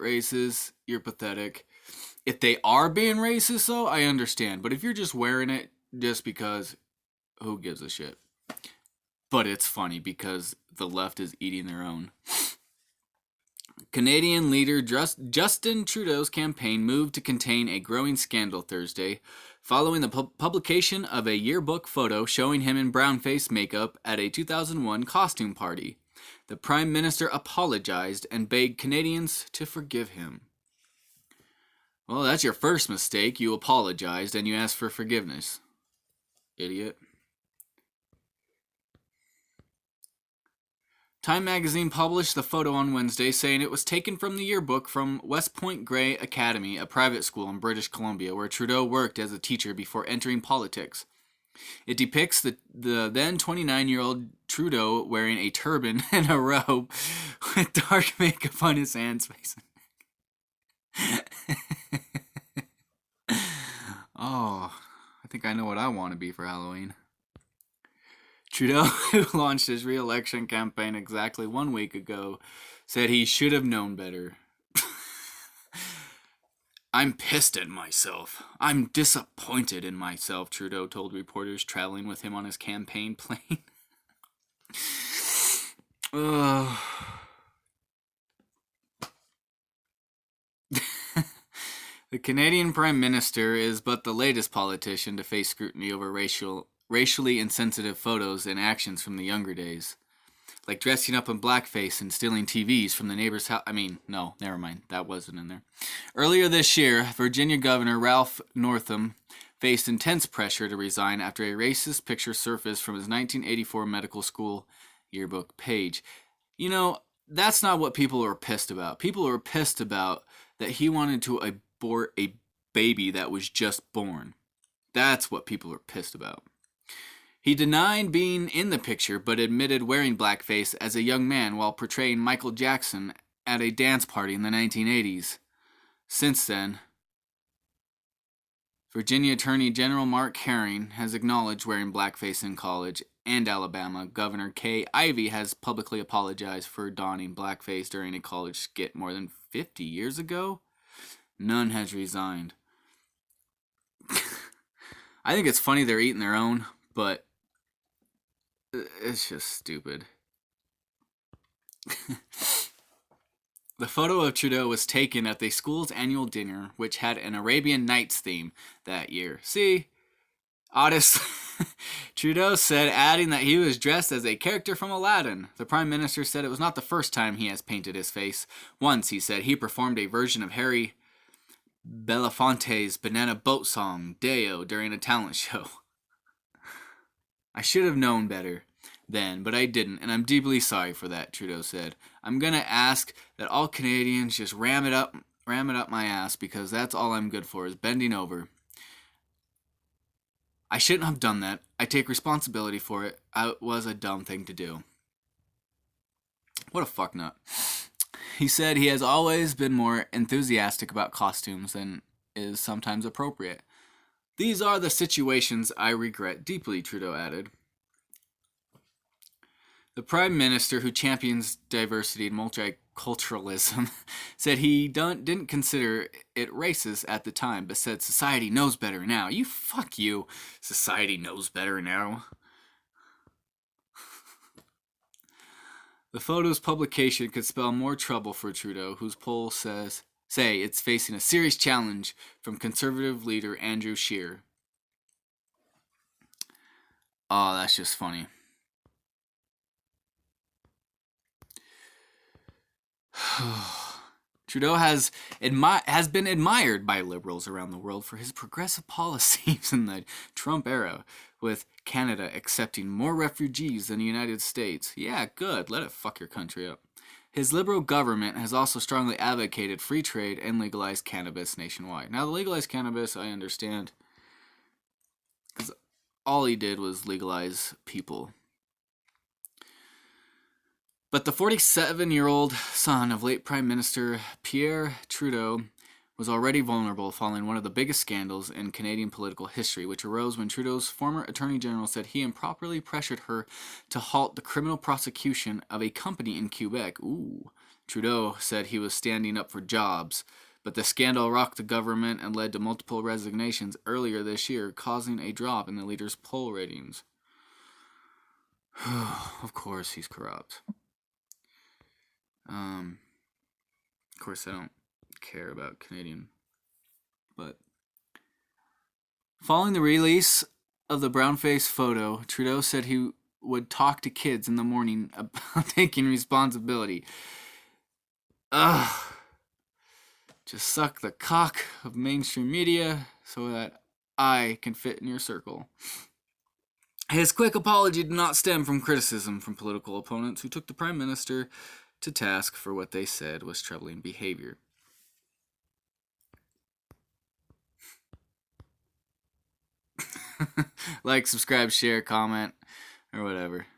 racist, you're pathetic. If they are being racist, though, I understand. But if you're just wearing it just because, who gives a shit? But it's funny because the left is eating their own. Canadian leader Justin Trudeau's campaign moved to contain a growing scandal Thursday, following the publication of a yearbook photo showing him in brownface makeup at a 2001 costume party. The Prime Minister apologized and begged Canadians to forgive him. Well, that's your first mistake. You apologized and you asked for forgiveness. Idiot. Time magazine published the photo on Wednesday, saying it was taken from the yearbook from West Point Grey Academy, a private school in British Columbia, where Trudeau worked as a teacher before entering politics. It depicts the then 29-year-old Trudeau wearing a turban and a robe with dark makeup on his hands, face, and neck. Oh, I think I know what I want to be for Halloween. Trudeau, who launched his re-election campaign exactly 1 week ago, said he should have known better. I'm pissed at myself. I'm disappointed in myself, Trudeau told reporters traveling with him on his campaign plane. The Canadian Prime Minister is but the latest politician to face scrutiny over racially insensitive photos and actions from the younger days, like dressing up in blackface and stealing TVs from the neighbor's house. No, never mind. That wasn't in there. Earlier this year, Virginia Governor Ralph Northam faced intense pressure to resign after a racist picture surfaced from his 1984 medical school yearbook page. You know, that's not what people are pissed about. People are pissed about that he wanted to abort a baby that was just born. That's what people are pissed about. He denied being in the picture, but admitted wearing blackface as a young man while portraying Michael Jackson at a dance party in the 1980s. Since then, Virginia Attorney General Mark Herring has acknowledged wearing blackface in college, and Alabama Governor Kay Ivey has publicly apologized for donning blackface during a college skit more than 50 years ago. None has resigned. I think it's funny they're eating their own, but it's just stupid. The photo of Trudeau was taken at the school's annual dinner, which had an Arabian Nights theme that year. See? Honestly, Trudeau said, adding that he was dressed as a character from Aladdin. The Prime Minister said it was not the first time he has painted his face. Once, he said, he performed a version of Harry Belafonte's Banana Boat song, Deo, during a talent show. I should have known better then, but I didn't, and I'm deeply sorry for that, Trudeau said. I'm going to ask that all Canadians just ram it up my ass, because that's all I'm good for, is bending over. I shouldn't have done that. I take responsibility for it. It was a dumb thing to do. What a fucknut. He said he has always been more enthusiastic about costumes than is sometimes appropriate. These are the situations I regret deeply, Trudeau added. The Prime Minister, who champions diversity and multiculturalism, said he didn't consider it racist at the time, but said society knows better now. Fuck you. Society knows better now. The photo's publication could spell more trouble for Trudeau, whose polls say it's facing a serious challenge from Conservative leader Andrew Scheer. Oh, that's just funny. Trudeau has been admired by liberals around the world for his progressive policies in the Trump era, with Canada accepting more refugees than the United States. Yeah, good. Let it fuck your country up. His liberal government has also strongly advocated free trade and legalized cannabis nationwide. Now, the legalized cannabis, I understand, because all he did was legalize people. But the 47-year-old son of late Prime Minister Pierre Trudeau was already vulnerable following one of the biggest scandals in Canadian political history, which arose when Trudeau's former Attorney General said he improperly pressured her to halt the criminal prosecution of a company in Quebec. Trudeau said he was standing up for jobs, but the scandal rocked the government and led to multiple resignations earlier this year, causing a drop in the leader's poll ratings. Of course he's corrupt. Of course I don't care about Canadian. But following the release of the brown-faced photo, Trudeau said he would talk to kids in the morning about taking responsibility. Ugh. Just suck the cock of mainstream media so that I can fit in your circle. His quick apology did not stem from criticism from political opponents who took the Prime Minister to task for what they said was troubling behavior. Like, subscribe, share, comment, or whatever.